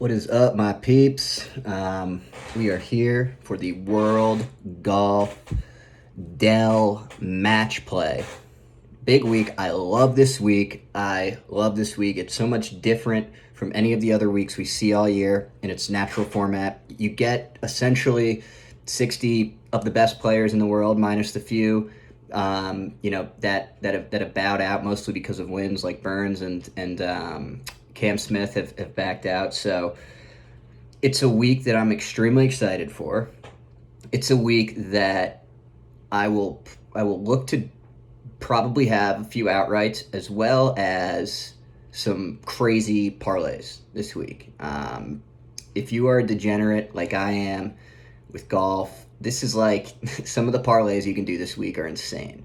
What is up, my peeps? We are here for the World Golf Dell Matchplay. Big week. I love this week. It's so much different from any of the other weeks we see all year in its natural format. You get essentially 60 of the best players in the world, minus the few that have bowed out mostly because of wins, like Burns and Cam Smith have backed out. So it's a week that I'm extremely excited for. It's a week that I will look to probably have a few outrights as well as some crazy parlays this week. If you are a degenerate like I am with golf, this is like some of the parlays you can do this week are insane.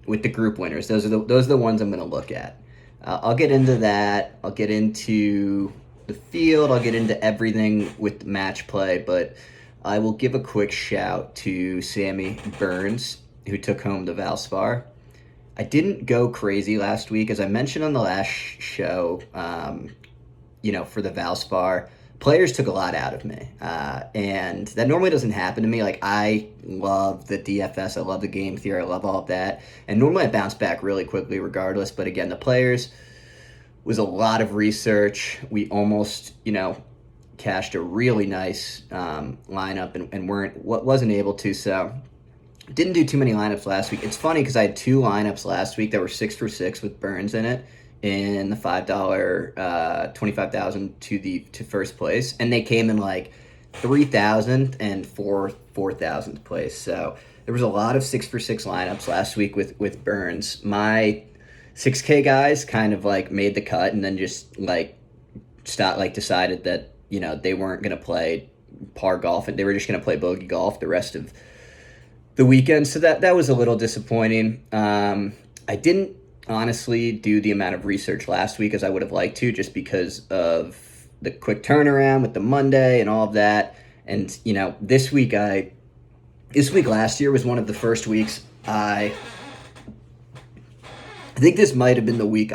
With the group winners, those are the ones I'm going to look at. I'll get into that. I'll get into the field. I'll get into everything with match play, but I will give a quick shout to Sammy Burns, who took home the Valspar. I didn't go crazy last week, as I mentioned on the last show. For the Valspar, players took a lot out of me, and that normally doesn't happen to me. Like, I love the DFS, I love the game theory, I love all of that, and normally I bounce back really quickly regardless. But again, the players was a lot of research. We almost, cashed a really nice lineup and wasn't able to. So didn't do too many lineups last week. It's funny because I had two lineups last week that were 6 for 6 with Burns in it, in the $5 25,000 to first place, and they came in like 3,000 and 4,000th place. So there was a lot of 6 for 6 lineups last week with Burns. My 6K guys kind of like made the cut and then just decided that they weren't going to play par golf and they were just going to play bogey golf the rest of the weekend. So that was a little disappointing. I didn't honestly do the amount of research last week as I would have liked to, just because of the quick turnaround with the Monday and all of that. And this week last year was one of the first weeks I think this might have been the week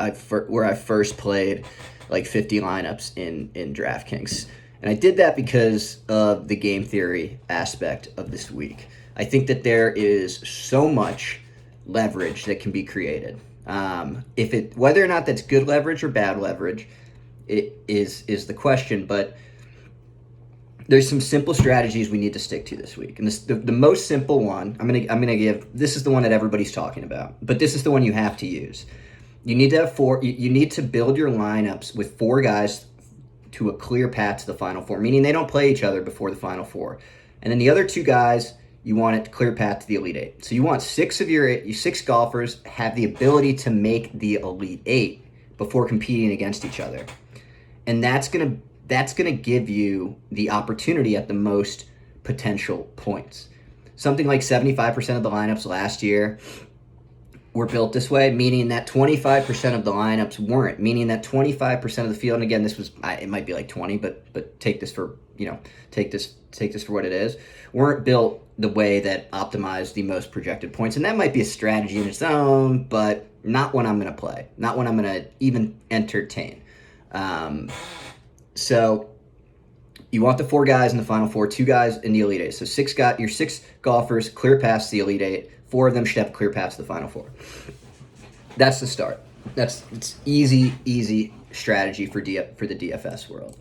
where I first played like 50 lineups in DraftKings. And I did that because of the game theory aspect of this week. I think that there is so much leverage that can be created. Whether or not that's good leverage or bad leverage, it is the question. But there's some simple strategies we need to stick to this week. And the most simple one, I'm gonna give. This is the one that everybody's talking about, but this is the one you have to use. You need to have four. You need to build your lineups with 4 guys to a clear path to the final 4, meaning they don't play each other before the final 4, and then the other 2 guys, you want it to clear path to the Elite 8. So you want 6 of your 6 golfers have the ability to make the Elite 8 before competing against each other. And that's gonna give you the opportunity at the most potential points. Something like 75% of the lineups last year were built this way, meaning that 25% of the lineups weren't, meaning that 25% of the field, and again, it might be like 20, but take this for, take this for what it is, weren't built the way that optimized the most projected points. And that might be a strategy in its own, but not one I'm going to play, not one I'm going to even entertain. So you want the 4 guys in the final 4, 2 guys in the Elite 8. So your 6 golfers clear past the Elite 8. 4 of them should have a clear path to the final 4. That's the start. It's easy strategy for the DFS world.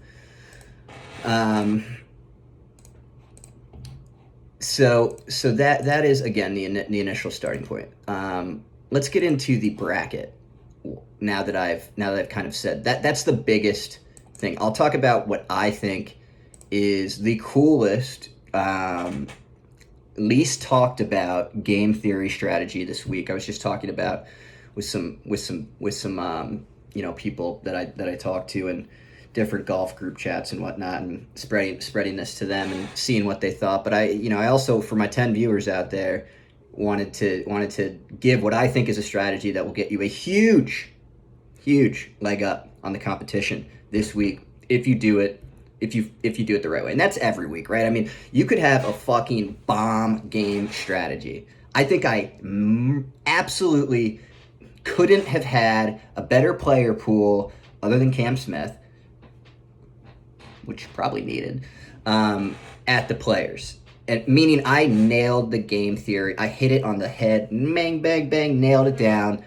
So that is, again, the initial starting point. Let's get into the bracket. Now that I've kind of said that, that's the biggest thing. I'll talk about what I think is the coolest, least talked about game theory strategy this week. I was just talking about with some people that I talked to in different golf group chats and whatnot, and spreading this to them and seeing what they thought. But I also, for my 10 viewers out there, wanted to give what I think is a strategy that will get you a huge leg up on the competition this week if you do it the right way. And that's every week, right? I mean, you could have a fucking bomb game strategy. I think I absolutely couldn't have had a better player pool other than Cam Smith which is probably needed, at the players. And meaning I nailed the game theory. I hit it on the head, bang, bang, bang, nailed it down,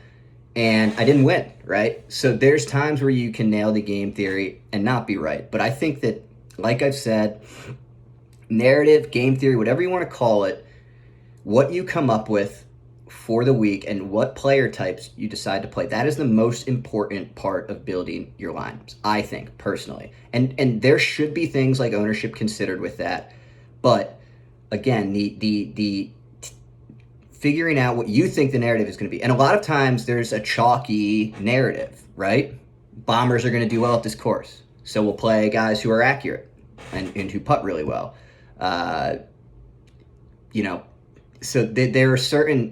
and I didn't win, right? So there's times where you can nail the game theory and not be right. But I think that, like I've said, narrative, game theory, whatever you want to call it, what you come up with for the week and what player types you decide to play, that is the most important part of building your lineups, I think, personally. And there should be things like ownership considered with that. But again, the figuring out what you think the narrative is going to be. And a lot of times there's a chalky narrative, right? Bombers are going to do well at this course, so we'll play guys who are accurate and who putt really well. So there are certain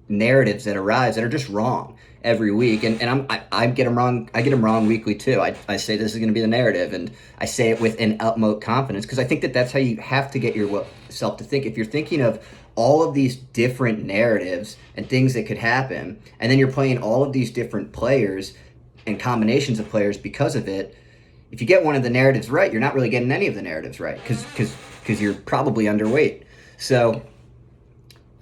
narratives that arise that are just wrong every week, and I get them wrong. I get them wrong weekly too. I say this is going to be the narrative, and I say it with an utmost confidence because I think that that's how you have to get yourself to think. If you're thinking of all of these different narratives and things that could happen, and then you're playing all of these different players and combinations of players because of it, if you get one of the narratives right, you're not really getting any of the narratives right because you're probably underweight. So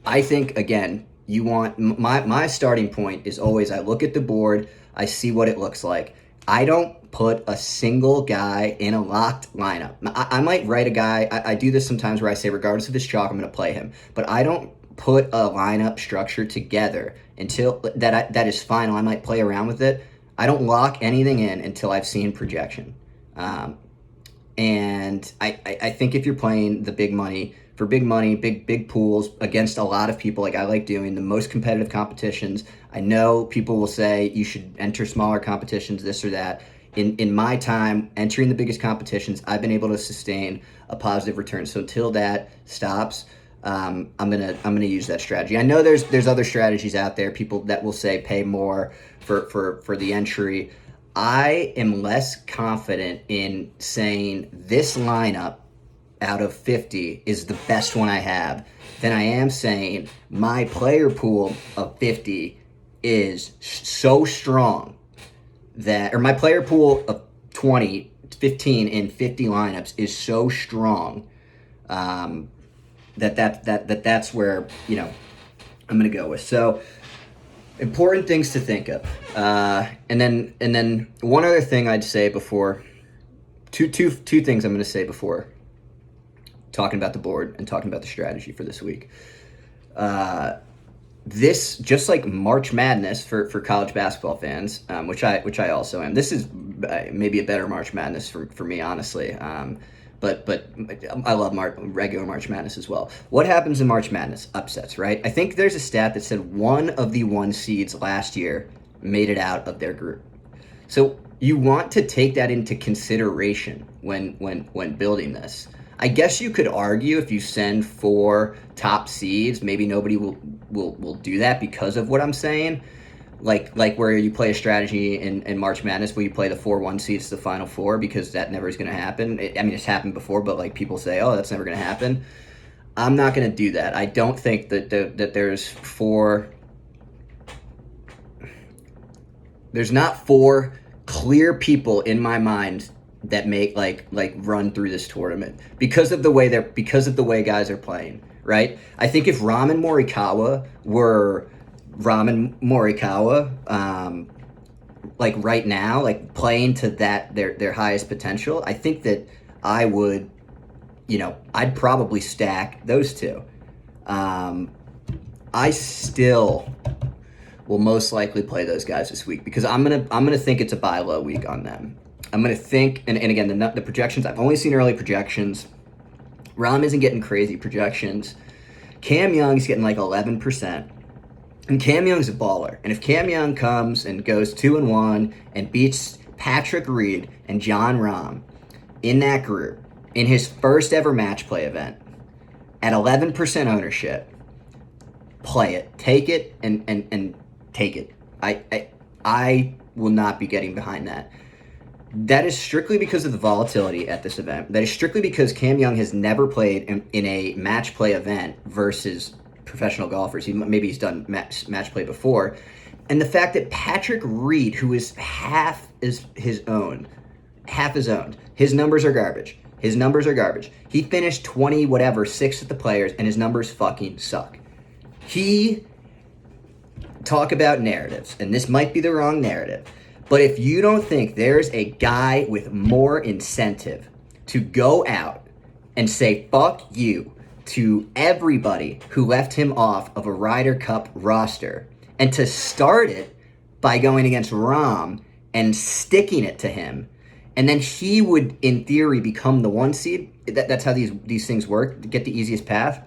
I think, again, you want my starting point is always I look at the board, I see what it looks like. I don't put a single guy in a locked lineup. I might write a guy. I do this sometimes where I say, regardless of his chalk, I'm going to play him. But I don't put a lineup structure together until that is final. I might play around with it. I don't lock anything in until I've seen projection. And I think if you're playing the big money, for big money, big pools against a lot of people, like I like doing the most competitive competitions, I know people will say you should enter smaller competitions, this or that. In my time entering the biggest competitions, I've been able to sustain a positive return. So until that stops, I'm gonna use that strategy. I know there's other strategies out there, people that will say pay more for the entry. I am less confident in saying this lineup out of 50 is the best one I have than I am saying my player pool of 50 is so strong that, or my player pool of 20, 15 in 50 lineups is so strong that's where, I'm going to go with. So important things to think of. And then one other thing I'd say before, two things I'm going to say before talking about the board and talking about the strategy for this week. This, just like March Madness for college basketball fans, which I also am. This is maybe a better March Madness for me, honestly. But I love regular March Madness as well. What happens in March Madness? Upsets, right? I think there's a stat that said one of the 1 seeds last year made it out of their group. So you want to take that into consideration when building this. I guess you could argue if you send 4 top seeds, maybe nobody will do that because of what I'm saying. Like where you play a strategy in March Madness where you play the 4-1 seeds to the Final Four, because that never is going to happen. It's happened before, but like people say, oh, that's never going to happen. I'm not going to do that. I don't think that there's not 4 clear people in my mind that make like run through this tournament because of the way guys are playing, right? I think if Ramen Morikawa were Ramen Morikawa, like right now, like playing to their highest potential, I think that I would, I'd probably stack those two. I still will most likely play those guys this week because I'm gonna think it's a buy low week on them. I'm going to think, and again, the projections, I've only seen early projections. Rahm isn't getting crazy projections. Cam Young's getting like 11%. And Cam Young's a baller. And if Cam Young comes and goes 2-1 and beats Patrick Reed and John Rahm in that group, in his first ever match play event, at 11% ownership, play it. Take it and take it. I will not be getting behind that. That is strictly because of the volatility at this event. That is strictly because Cam Young has never played in a match play event versus professional golfers. Maybe he's done match play before. And the fact that Patrick Reed, who is half his own, half is owned. His numbers are garbage. His numbers are garbage. He finished 20 whatever, 6 at the players, and his numbers fucking suck. Talk about narratives, and this might be the wrong narrative, but if you don't think there's a guy with more incentive to go out and say fuck you to everybody who left him off of a Ryder Cup roster, and to start it by going against Rahm and sticking it to him, and then he would, in theory, become the 1 seed. That's how these things work, to get the easiest path.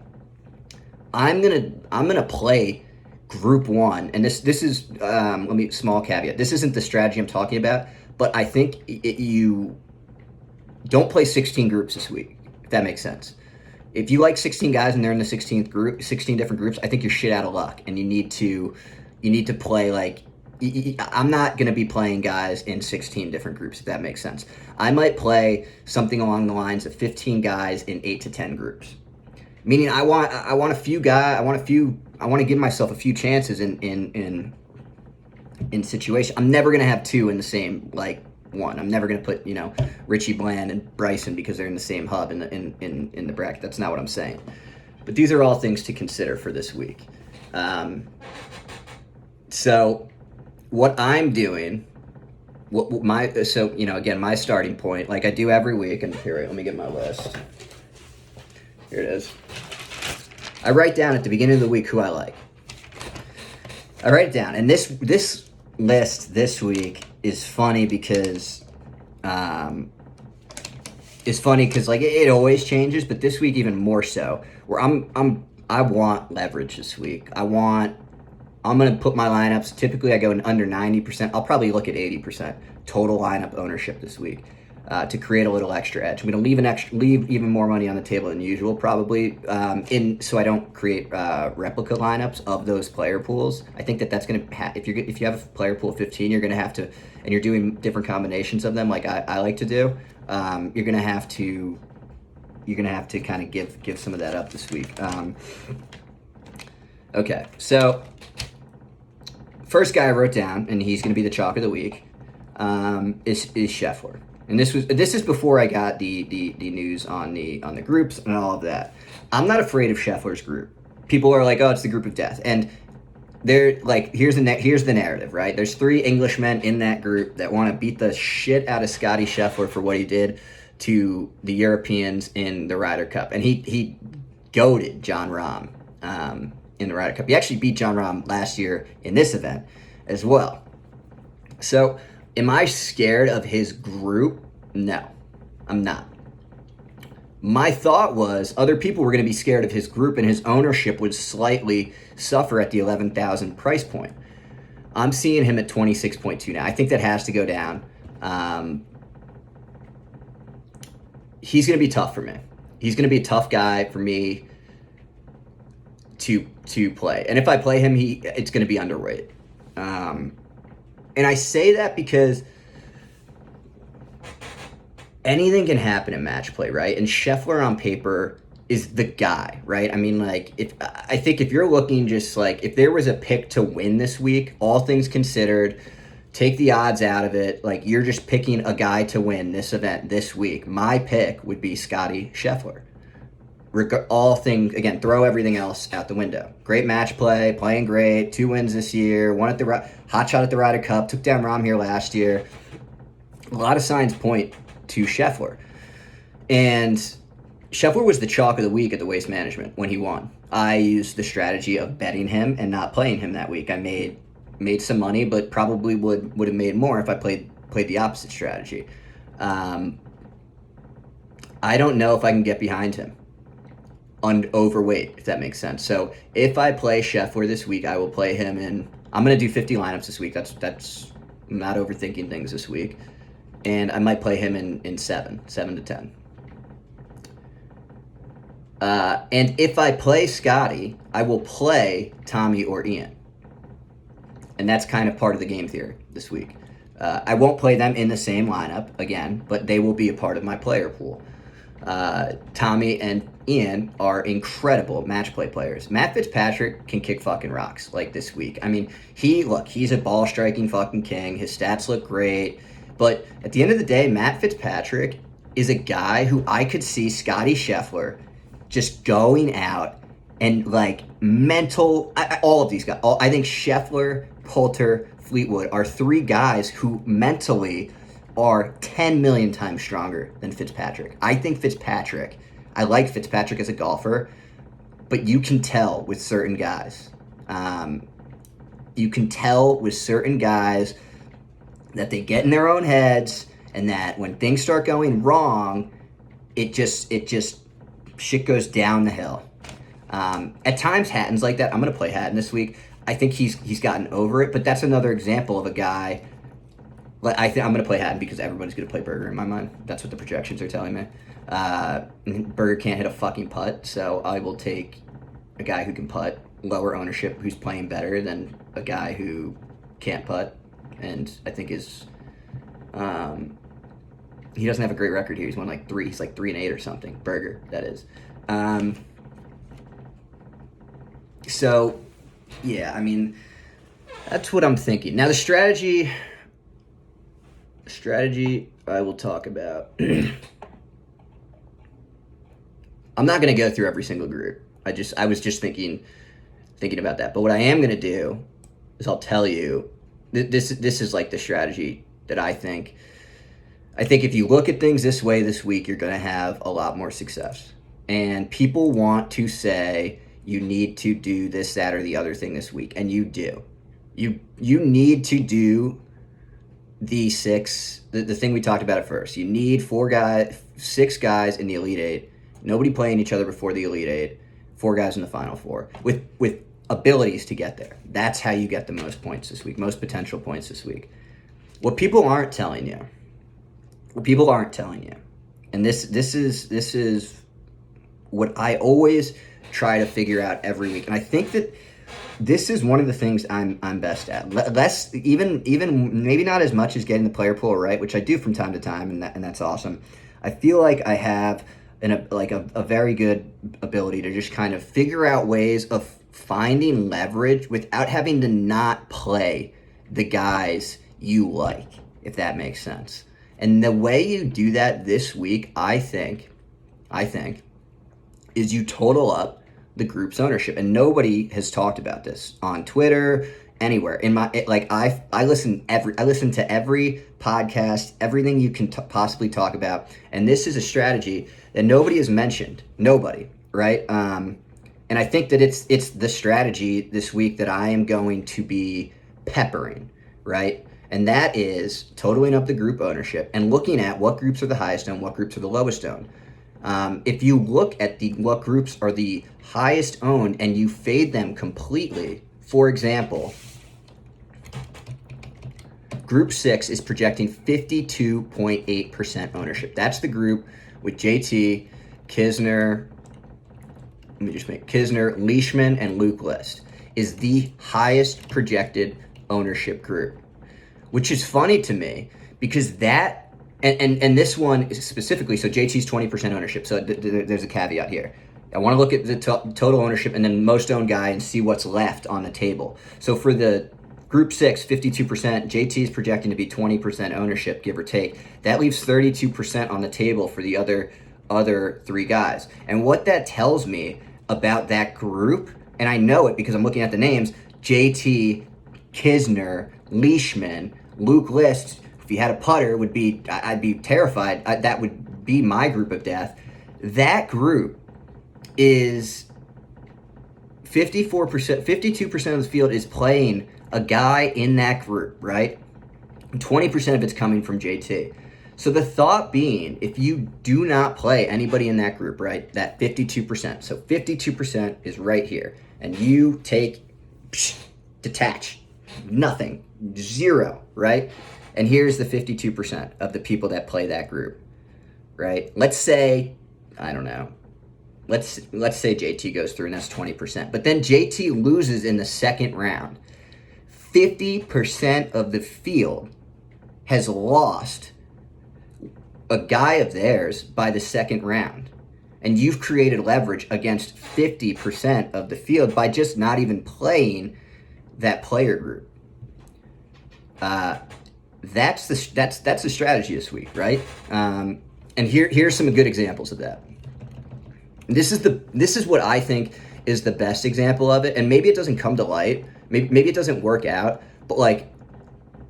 I'm gonna play Group 1, and this is small caveat. This isn't the strategy I'm talking about, but I think you don't play 16 groups this week, if that makes sense. If you like 16 guys and they're in the 16th group, 16 different groups, I think you're shit out of luck, and you need to play like. I'm not going to be playing guys in 16 different groups, if that makes sense. I might play something along the lines of 15 guys in 8 to 10 groups. Meaning I want a few guys, I want to give myself a few chances in situation. I'm never going to have 2 in the same one. I'm never going to put, Richie Bland and Bryson because they're in the same hub in the bracket. That's not what I'm saying. But these are all things to consider for this week. So what I'm doing, again, my starting point, like I do every week, and here, let me get my list. Here it is. I write down at the beginning of the week who I like. I write it down, and this list this week is funny because, it always changes, but this week even more so. Where I want leverage this week. I'm going to put my lineups. Typically, I go in under 90%. I'll probably look at 80% total lineup ownership this week to create a little extra edge. I'm going to leave even more money on the table than usual, probably, so I don't create replica lineups of those player pools. I think that's going to if you have a player pool of 15, you're going to have to, and you're doing different combinations of them, like I like to do. You're going to have to kind of give some of that up this week. Okay, so. First guy I wrote down, and he's going to be the chalk of the week, is Scheffler. And this is before I got the news on the groups and all of that. I'm not afraid of Scheffler's group. People are like, oh, it's the group of death, and they're like, here's the narrative, right? There's 3 Englishmen in that group that want to beat the shit out of Scottie Scheffler for what he did to the Europeans in the Ryder Cup, and he goated Jon Rahm. In the Ryder Cup. He actually beat Jon Rahm last year in this event as well. So, am I scared of his group? No, I'm not. My thought was other people were going to be scared of his group and his ownership would slightly suffer at the 11,000 price point. I'm seeing him at 26.2 now. I think that has to go down. He's going to be tough for me. He's going to be a tough guy for me to play, and if I play him, it's going to be underweight. And I say that because anything can happen in match play, right? And Scheffler on paper is the guy, right? I mean, I think if you're looking just if there was a pick to win this week, all things considered, take the odds out of it. You're just picking a guy to win this event this week. My pick would be Scottie Scheffler. All things, again, throw everything else out the window. Great match play, playing great, 2 wins this year, one at the hot shot at the Ryder Cup, took down Rahm here last year. A lot of signs point to Scheffler. And Scheffler was the chalk of the week at the Waste Management when he won. I used the strategy of betting him and not playing him that week. I made some money, but probably would have made more if I played the opposite strategy. I don't know if I can get behind him. Overweight, if that makes sense. So if I play Scheffler this week, I will play him in. I'm going to do 50 lineups this week. That's I'm not overthinking things this week, and I might play him in 7 to 10. And if I play Scottie, I will play Tommy or Ian, and that's kind of part of the game theory this week. I won't play them in the same lineup again, but they will be a part of my player pool. Tommy and Ian are incredible match play players. Matt Fitzpatrick can kick fucking rocks this week. I mean, he's a ball striking fucking king. His stats look great. But at the end of the day, Matt Fitzpatrick is a guy who I could see Scotty Scheffler just going out and like all of these guys. I think Scheffler, Poulter, Fleetwood are three guys who mentally are 10 million times stronger than Fitzpatrick. I like Fitzpatrick as a golfer, but you can tell with certain guys. That they get in their own heads, and that when things start going wrong, it just shit goes down the hill. At times, Hatton's like that. I'm gonna play Hatton this week. I think he's gotten over it, but that's another example of a guy. I'm gonna play Hatton because everybody's gonna play Berger in my mind. That's what the projections are telling me. Berger can't hit a fucking putt, so I will take a guy who can putt, lower ownership, who's playing better than a guy who can't putt, and I think is he doesn't have a great record here. He's won like 3. He's like 3-8 or something. Berger, that is. So, yeah, I mean, that's what I'm thinking. Now, the strategy I will talk about. I'm not going to go through every single group. I was just thinking about that. But what I am going to do is I'll tell you, this is like the strategy that I think. I think if you look at things this way this week, you're going to have a lot more success. And people want to say you need to do this, that, or the other thing this week, and you do. You need to do the thing we talked about at first. You need 6 guys in the Elite Eight. Nobody playing each other before the Elite Eight. 4 guys in the Final Four with abilities to get there. That's how you get the most points this week, most potential points this week. What people aren't telling you, and this is what I always try to figure out every week, and I think that this is one of the things I'm best at. Less, even maybe not as much as getting the player pool right, which I do from time to time, and that's awesome. I feel like I have a very good ability to just kind of figure out ways of finding leverage without having to not play the guys you like, if that makes sense. And the way you do that this week, I think, is you total up the group's ownership. And nobody has talked about this on Twitter, anywhere. I listen to every podcast, everything you can possibly talk about. And this is a strategy that nobody has mentioned. Nobody, right? And I think that it's the strategy this week that I am going to be peppering, right? And that is totaling up the group ownership and looking at what groups are the highest owned, what groups are the lowest owned. If you look at what groups are the highest owned and you fade them completely, for example, Group 6 is projecting 52.8% ownership. That's the group with JT, Kisner, Leishman, and Luke List is the highest projected ownership group, which is funny to me because that, and this one is specifically, so JT's 20% ownership, so there's a caveat here. I want to look at the total ownership and then most owned guy and see what's left on the table. So for the Group 6, 52%, JT is projecting to be 20% ownership, give or take. That leaves 32% on the table for the other 3 guys. And what that tells me about that group, and I know it because I'm looking at the names, JT, Kisner, Leishman, Luke List, if he had a putter, I'd be terrified. That would be my group of death. That group is 54%, 52% of the field is playing a guy in that group, right? 20% of it's coming from JT. So the thought being, if you do not play anybody in that group, right, that 52%, so 52% is right here, and you detach, nothing, 0, right? And here's the 52% of the people that play that group, right? Let's say, I don't know, let's say JT goes through and that's 20%, but then JT loses in the second round. 50% of the field has lost a guy of theirs by the second round. And you've created leverage against 50% of the field by just not even playing that player group. that's the strategy this week, right? And here's some good examples of that. This is what I think is the best example of it, and maybe it doesn't come to light, maybe it doesn't work out, but like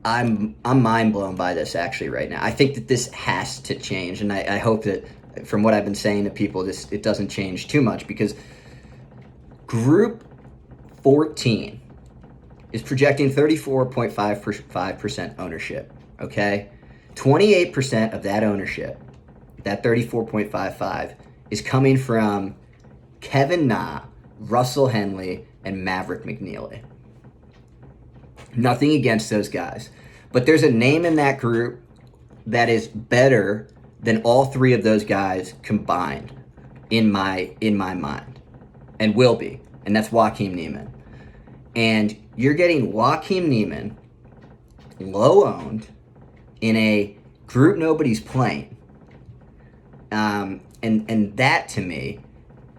I'm mind blown by this actually right now. I think that this has to change, and I hope that from what I've been saying to people, it doesn't change too much, because Group 14 is projecting 34.55% ownership, okay? 28% of that ownership, that 34.55, is coming from Kevin Na, Russell Henley, and Maverick McNeely. Nothing against those guys, but there's a name in that group that is better than all three of those guys combined in my mind, and will be, and that's Joaquin Niemann. And you're getting Joaquin Niemann low owned in a group nobody's playing, and that to me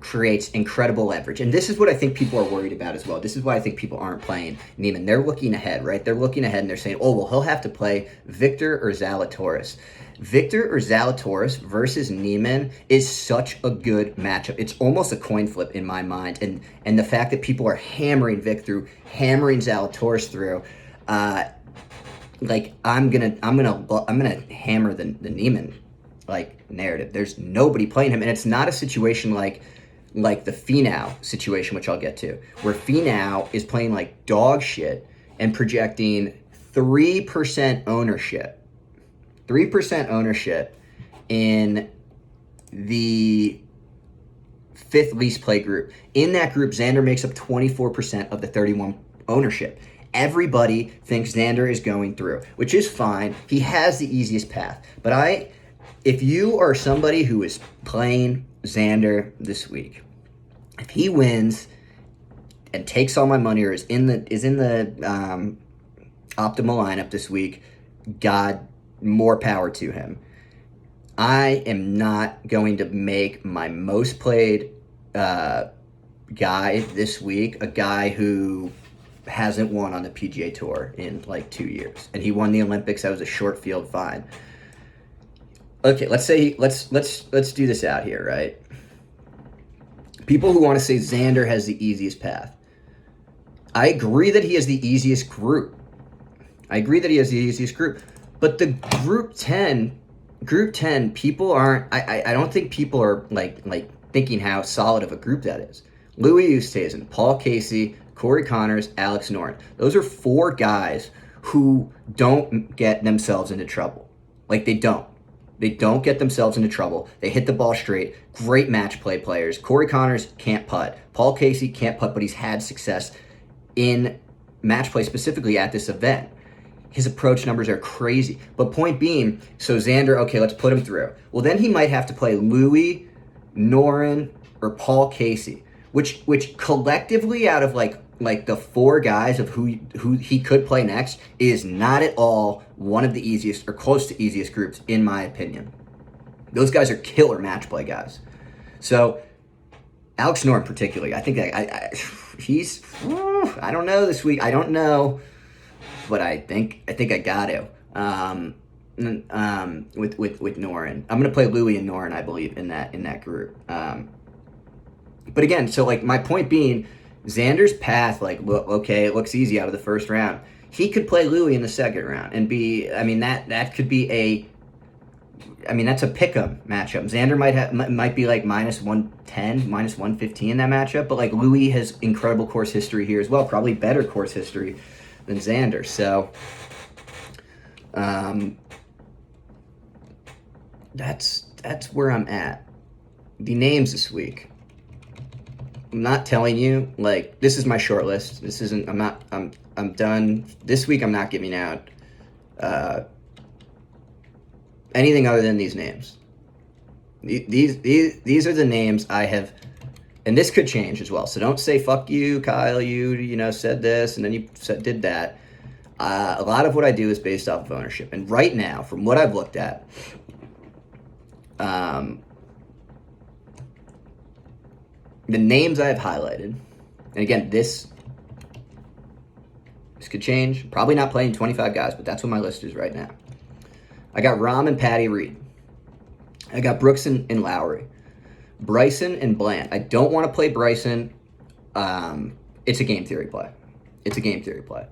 creates incredible leverage. And this is what I think people are worried about as well. This is why I think people aren't playing Niemann. They're looking ahead, right? They're looking ahead and they're saying, oh, well, he'll have to play Victor or Zalatoris. Victor or Zalatoris versus Niemann is such a good matchup. It's almost a coin flip in my mind. And the fact that people are hammering Vic through, hammering Zalatoris through, like I'm gonna hammer the Niemann like narrative. There's nobody playing him, and it's not a situation like the Finau situation, which I'll get to, where Finau is playing like dog shit and projecting 3% ownership. 3% ownership in the fifth least play group. In that group, Xander makes up 24% of the 31 ownership. Everybody thinks Xander is going through, which is fine. He has the easiest path. But if you are somebody who is playing Xander this week, if he wins and takes all my money, or is in the optimal lineup this week, God, more power to him. I am not going to make my most played guy this week a guy who hasn't won on the PGA Tour in like 2 years, and he won the Olympics. That was a short field, fine. Okay, let's do this out here, right? People who want to say Xander has the easiest path. I agree that he has the easiest group. But the Group 10, people aren't, I don't think people are like thinking how solid of a group that is. Louis Oosthuizen, Paul Casey, Corey Connors, Alex Noren. Those are four guys who don't get themselves into trouble. Like, they don't. They don't get themselves into trouble. They hit the ball straight. Great match play players. Corey Connors can't putt. Paul Casey can't putt, but he's had success in match play, specifically at this event. His approach numbers are crazy. But point being, so Xander, okay, let's put him through. Well, then he might have to play Louis, Noren, or Paul Casey, which collectively out of like the four guys of who he could play next is not at all one of the easiest or close to easiest groups, in my opinion. Those guys are killer match play guys. So Alex Noren particularly, I think he's, I don't know this week. I don't know, but I think I got to. With Noren, I'm gonna play Louis and Noren, I believe, in that group. But again, so like my point being, Xander's path, like, look, okay, it looks easy out of the first round. He could play Louis in the second round and be, I mean, that could be that's a pick'em matchup. Xander might be like minus 110, minus 115 in that matchup, but like Louis has incredible course history here as well, probably better course history than Xander. So, that's where I'm at. The names this week. I'm not telling you, like, this is my short list. This isn't, I'm done. This week I'm not giving out anything other than these names. These are the names I have, and this could change as well. So don't say, fuck you, Kyle, you said this, and then you did that. A lot of what I do is based off of ownership. And right now, from what I've looked at, the names I've highlighted, and again, this could change. Probably not playing 25 guys, but that's what my list is right now. I got Rahm and Patty Reed. I got Brooks and Lowry. Bryson and Bland. I don't want to play Bryson. It's a game theory play. It's a game theory play.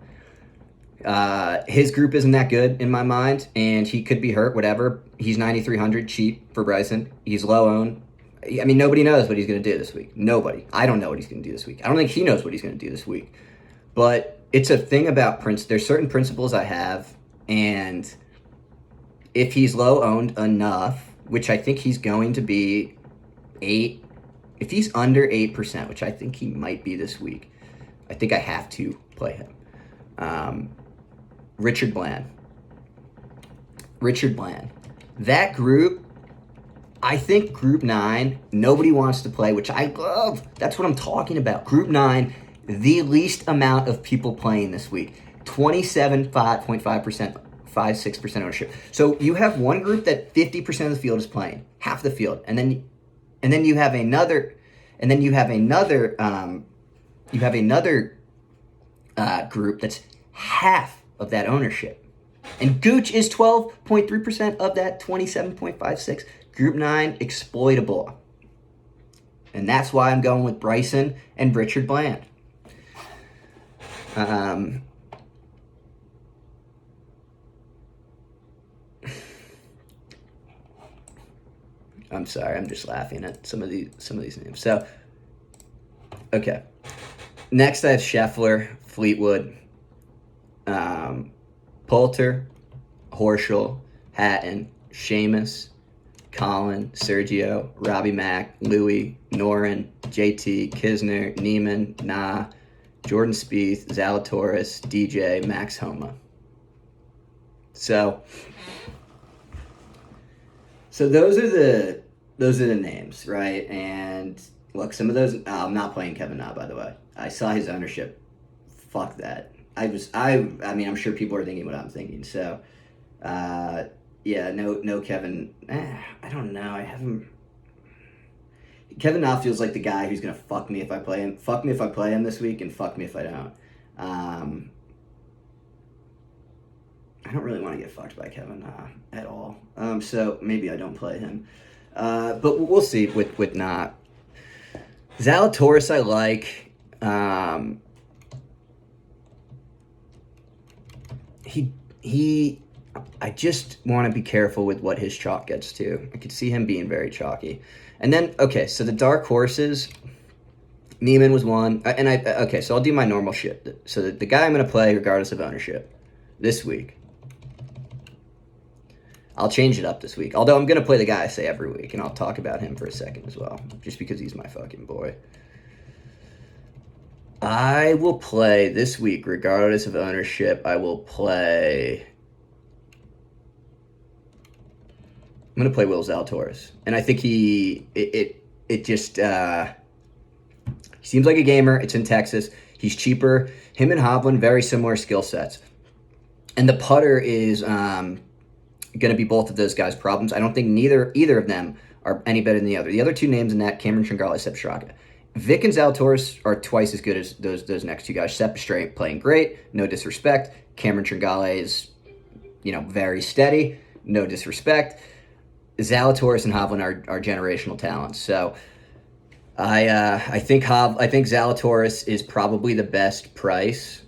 His group isn't that good in my mind, and he could be hurt, whatever. He's 9,300, cheap for Bryson. He's low owned. I mean, nobody knows what he's going to do this week. Nobody. I don't know what he's going to do this week. I don't think he knows what he's going to do this week. But it's a thing about there's certain principles I have, and if he's low owned enough, which I think he's going to be 8, if he's under 8%, which I think he might be this week, I think I have to play him. Richard Bland. That group, I think Group 9, nobody wants to play, which I love. That's what I'm talking about. Group 9, the least amount of people playing this week. 27.5%, 6% ownership. So you have one group that 50% of the field is playing, half the field, and then you have another group that's half of that ownership. And Gooch is 12.3% of that 27.56. Group 9, exploitable. And that's why I'm going with Bryson and Richard Bland. I'm sorry, I'm just laughing at some of these names. So, okay. Next, I have Scheffler, Fleetwood, Poulter, Horschel, Hatton, Seamus, Colin, Sergio, Robbie Mack, Louis, Noren, JT, Kisner, Neiman, Nah, Jordan Spieth, Zalatoris, DJ, Max Homa. So those are the names, right? And look, some of those. I'm not playing Kevin Na, by the way. I saw his ownership. Fuck that. I mean, I'm sure people are thinking what I'm thinking. So, yeah, no Kevin. I don't know. I haven't. Kevin Na feels like the guy who's gonna fuck me if I play him. Fuck me if I play him this week, and fuck me if I don't. I don't really want to get fucked by Kevin Na at all. So maybe I don't play him. But we'll see with Na. Zalatoris I like. I just want to be careful with what his chalk gets to. I could see him being very chalky. And then, okay, so the dark horses, Neiman was one. So I'll do my normal shit. So the guy I'm going to play regardless of ownership this week, I'll change it up this week. Although I'm going to play the guy I say every week, and I'll talk about him for a second as well, just because he's my fucking boy. I will play this week, regardless of ownership, I'm going to play Will Zalatoris. And I think he seems like a gamer. It's in Texas. He's cheaper. Him and Hovland, very similar skill sets. And the putter is going to be both of those guys' problems. I don't think either of them are any better than the other. The other two names in that, Cameron Tringale, Sepp Straka. Vic and Zalatoris are twice as good as those next two guys. Sepp straight playing great, no disrespect. Cameron Tringale is, very steady, no disrespect. Zalatoris and Hovland are generational talents. So I think Zalatoris is probably the best price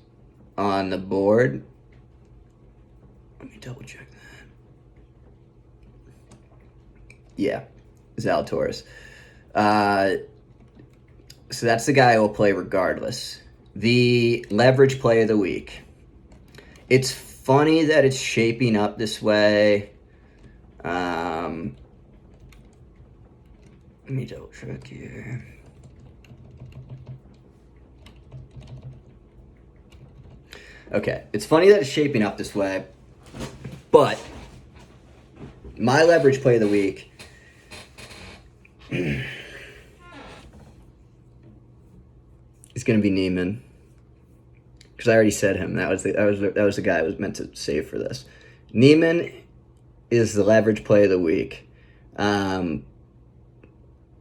on the board. Let me double check that. Yeah, Zalatoris. So that's the guy I will play regardless. The leverage play of the week. It's funny that it's shaping up this way. Let me double check here. Okay, it's funny that it's shaping up this way, but my leverage play of the week it's going to be Neiman, because I already said him. That was the guy I was meant to save for this. Neiman is the leverage play of the week.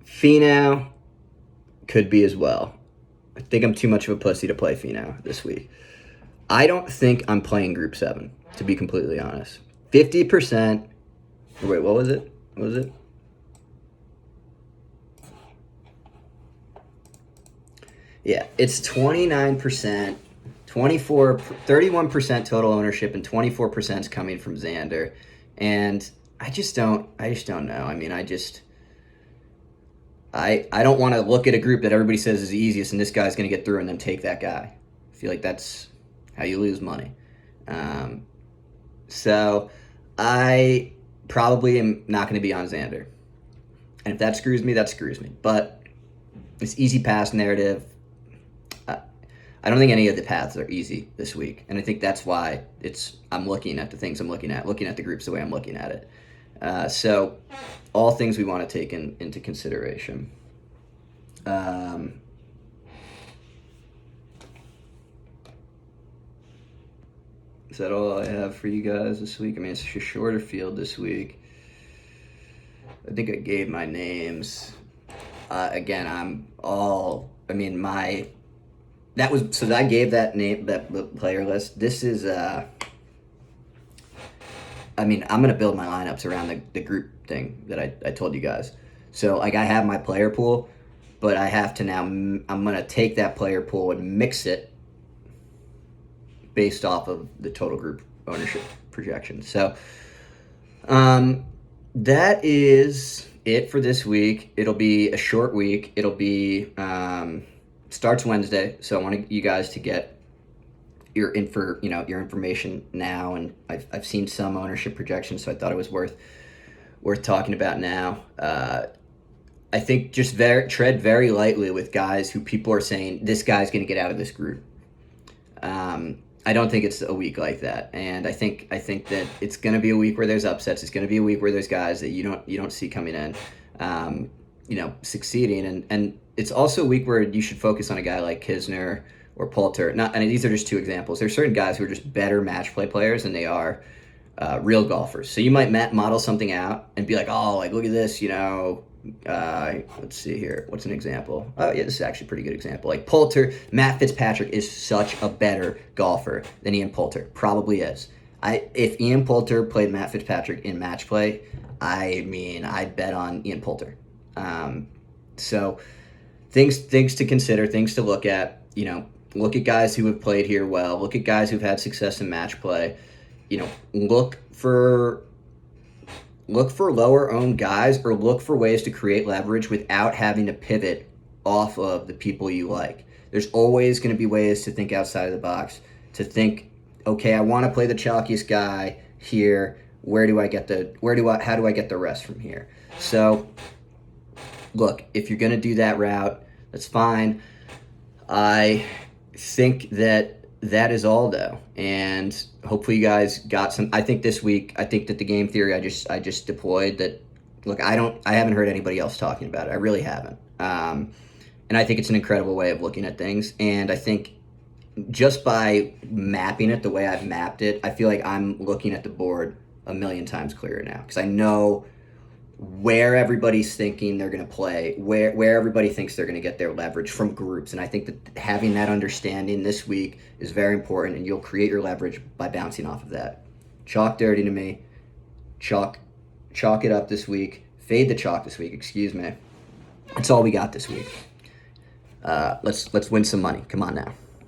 Finau could be as well. I think I'm too much of a pussy to play Finau this week. I don't think I'm playing Group 7, to be completely honest. 50%. Wait, what was it? What was it? Yeah, it's 29%, 31% total ownership, and 24% is coming from Xander. And I just don't know. I mean, I don't want to look at a group that everybody says is the easiest and this guy's going to get through and then take that guy. I feel like that's how you lose money. So I probably am not going to be on Xander. And if that screws me, that screws me. But it's easy pass narrative. I don't think any of the paths are easy this week, and I think that's why I'm looking at the things I'm looking at the groups the way I'm looking at it. So all things we want to take into consideration. Is that all I have for you guys this week? I mean, it's a shorter field this week. I think I gave my names. Again, I gave that name, that player list. This is, I'm going to build my lineups around the group thing that I told you guys. So, like, I have my player pool, but I have to now, I'm going to take that player pool and mix it based off of the total group ownership projection. So, that is it for this week. It'll be a short week. It'll be, starts Wednesday, so I want you guys to get your information now, and I've seen some ownership projections, so I thought it was worth talking about now. I think just tread very lightly with guys who people are saying this guy's going to get out of this group. I don't think it's a week like that, and I think that it's going to be a week where there's upsets. It's going to be a week where there's guys that you don't see coming in, succeeding, and it's also a week where you should focus on a guy like Kisner or Poulter. And these are just two examples. There's certain guys who are just better match play players than they are real golfers. So you might model something out and be like, oh, like, look at this, let's see here. What's an example? Oh, yeah, this is actually a pretty good example. Like Poulter, Matt Fitzpatrick is such a better golfer than Ian Poulter. Probably is. If Ian Poulter played Matt Fitzpatrick in match play, I'd bet on Ian Poulter. So things to consider, things to look at. Look at guys who have played here well. Look at guys who've had success in match play. Look for lower owned guys, or look for ways to create leverage without having to pivot off of the people you like. There's always going to be ways to think outside of the box, to think, okay, I want to play the chalkiest guy here. How do I get the rest from here? So look, if you're going to do that route, that's fine. I think that is all, though, and hopefully you guys got some. I think this week, that the game theory I just deployed, that, look, I haven't heard anybody else talking about it. I really haven't, and I think it's an incredible way of looking at things. And I think just by mapping it the way I've mapped it, I feel like I'm looking at the board a million times clearer now, because I know where everybody's thinking they're going to play, where everybody thinks they're going to get their leverage from groups. And I think that having that understanding this week is very important, and you'll create your leverage by bouncing off of that. Chalk dirty to me. Chalk it up this week. Fade the chalk this week, excuse me. That's all we got this week. Let's win some money. Come on now.